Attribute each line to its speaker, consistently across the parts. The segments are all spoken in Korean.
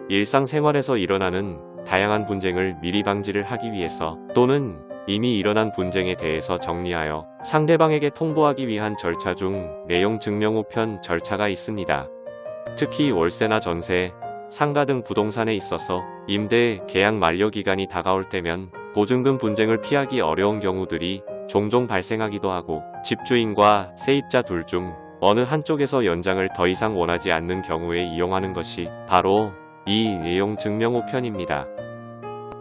Speaker 1: 일상생활에서 일어나는 다양한 분쟁을 미리 방지를 하기 위해서 또는 이미 일어난 분쟁에 대해서 정리하여 상대방에게 통보하기 위한 절차 중 내용 증명 우편 절차가 있습니다. 특히 월세나 전세, 상가 등 부동산에 있어서 임대, 계약 만료 기간이 다가올 때면 보증금 분쟁을 피하기 어려운 경우들이 종종 발생하기도 하고 집주인과 세입자 둘 중 어느 한쪽에서 연장을 더 이상 원하지 않는 경우에 이용하는 것이 바로 이 내용 증명 우편입니다.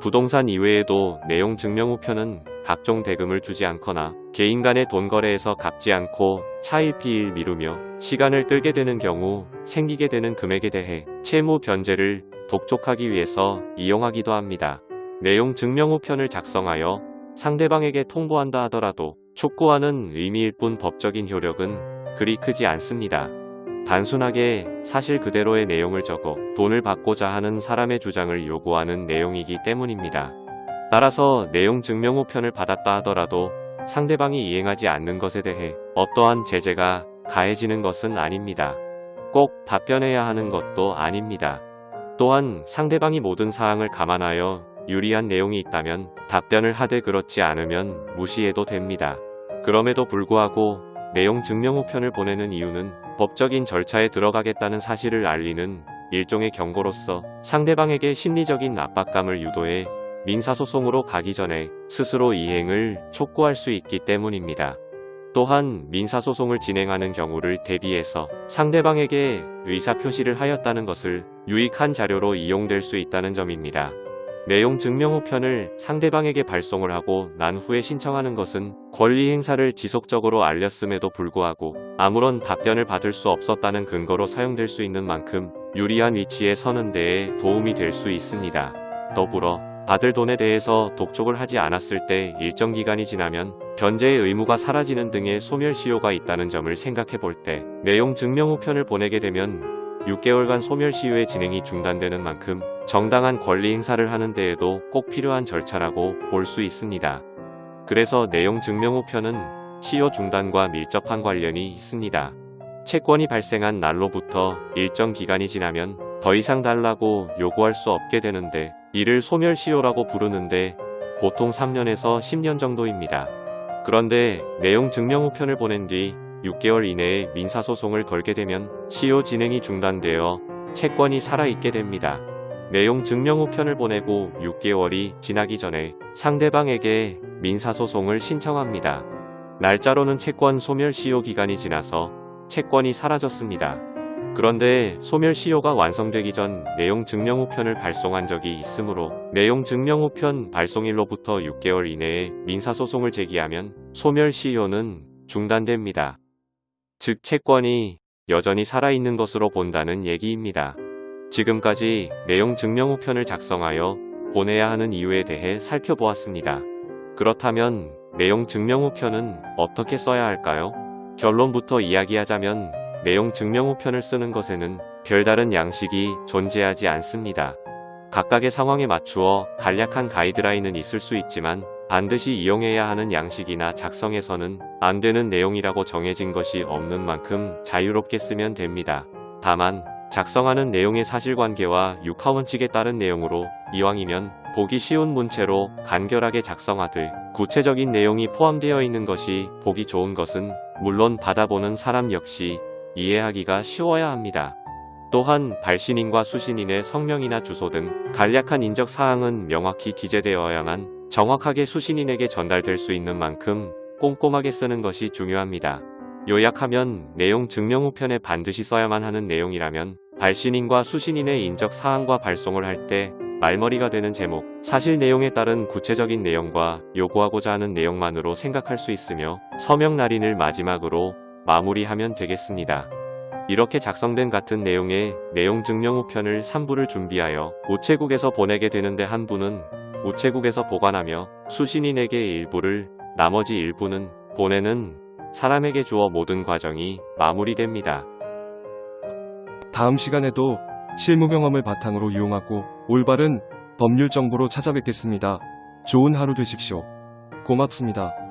Speaker 1: 부동산 이외에도 내용 증명 우편은 각종 대금을 주지 않거나 개인 간의 돈 거래에서 갚지 않고 차일피일 미루며 시간을 끌게 되는 경우 생기게 되는 금액에 대해 채무 변제를 독촉하기 위해서 이용하기도 합니다. 내용 증명 우편을 작성하여 상대방에게 통보한다 하더라도 촉구하는 의미일 뿐 법적인 효력은 그리 크지 않습니다. 단순하게 사실 그대로의 내용을 적어 돈을 받고자 하는 사람의 주장을 요구하는 내용이기 때문입니다. 따라서 내용 증명 우편을 받았다 하더라도 상대방이 이행하지 않는 것에 대해 어떠한 제재가 가해지는 것은 아닙니다. 꼭 답변해야 하는 것도 아닙니다. 또한 상대방이 모든 사항을 감안하여 유리한 내용이 있다면 답변을 하되 그렇지 않으면 무시해도 됩니다. 그럼에도 불구하고 내용 증명 우편을 보내는 이유는 법적인 절차에 들어가겠다는 사실을 알리는 일종의 경고로서 상대방에게 심리적인 압박감을 유도해 민사소송으로 가기 전에 스스로 이행을 촉구할 수 있기 때문입니다. 또한 민사소송을 진행하는 경우를 대비해서 상대방에게 의사표시를 하였다는 것을 유익한 자료로 이용될 수 있다는 점입니다. 내용 증명 우편을 상대방에게 발송을 하고 난 후에 신청하는 것은 권리 행사를 지속적으로 알렸음에도 불구하고 아무런 답변을 받을 수 없었다는 근거로 사용될 수 있는 만큼 유리한 위치에 서는 데에 도움이 될 수 있습니다. 더불어 받을 돈에 대해서 독촉을 하지 않았을 때 일정 기간이 지나면 변제의 의무가 사라지는 등의 소멸시효가 있다는 점을 생각해 볼 때 내용 증명 우편을 보내게 되면 6개월간 소멸시효의 진행이 중단되는 만큼 정당한 권리 행사를 하는 데에도 꼭 필요한 절차라고 볼 수 있습니다. 그래서 내용 증명 우편은 시효 중단과 밀접한 관련이 있습니다. 채권이 발생한 날로부터 일정 기간이 지나면 더 이상 달라고 요구할 수 없게 되는데 이를 소멸시효라고 부르는데 보통 3년에서 10년 정도입니다. 그런데 내용 증명 우편을 보낸 뒤 6개월 이내에 민사소송을 걸게 되면 시효 진행이 중단되어 채권이 살아있게 됩니다. 내용 증명 우편을 보내고 6개월이 지나기 전에 상대방에게 민사소송을 신청합니다. 날짜로는 채권 소멸시효 기간이 지나서 채권이 사라졌습니다. 그런데 소멸시효가 완성되기 전 내용 증명 우편을 발송한 적이 있으므로 내용 증명 우편 발송일로부터 6개월 이내에 민사소송을 제기하면 소멸시효는 중단됩니다. 즉 채권이 여전히 살아있는 것으로 본다는 얘기입니다. 지금까지 내용 증명 우편을 작성하여 보내야 하는 이유에 대해 살펴보았습니다. 그렇다면 내용 증명 우편은 어떻게 써야 할까요? 결론부터 이야기하자면 내용 증명 우편을 쓰는 것에는 별다른 양식이 존재하지 않습니다. 각각의 상황에 맞추어 간략한 가이드라인은 있을 수 있지만 반드시 이용해야 하는 양식이나 작성에서는 안 되는 내용이라고 정해진 것이 없는 만큼 자유롭게 쓰면 됩니다. 다만 작성하는 내용의 사실관계와 육하원칙에 따른 내용으로 이왕이면 보기 쉬운 문체로 간결하게 작성하되 구체적인 내용이 포함되어 있는 것이 보기 좋은 것은 물론 받아보는 사람 역시 이해하기가 쉬워야 합니다. 또한 발신인과 수신인의 성명이나 주소 등 간략한 인적 사항은 명확히 기재되어야만 정확하게 수신인에게 전달될 수 있는 만큼 꼼꼼하게 쓰는 것이 중요합니다. 요약하면 내용 증명 우편에 반드시 써야만 하는 내용이라면 발신인과 수신인의 인적 사항과 발송을 할 때 말머리가 되는 제목, 사실 내용에 따른 구체적인 내용과 요구하고자 하는 내용만으로 생각할 수 있으며 서명 날인을 마지막으로 마무리하면 되겠습니다. 이렇게 작성된 같은 내용의 내용 증명 우편을 3부를 준비하여 우체국에서 보내게 되는데 한 부는 우체국에서 보관하며 수신인에게 일부를, 나머지 일부는 보내는 사람에게 주어 모든 과정이 마무리됩니다.
Speaker 2: 다음 시간에도 실무 경험을 바탕으로 이용하고 올바른 법률 정보로 찾아뵙겠습니다. 좋은 하루 되십시오. 고맙습니다.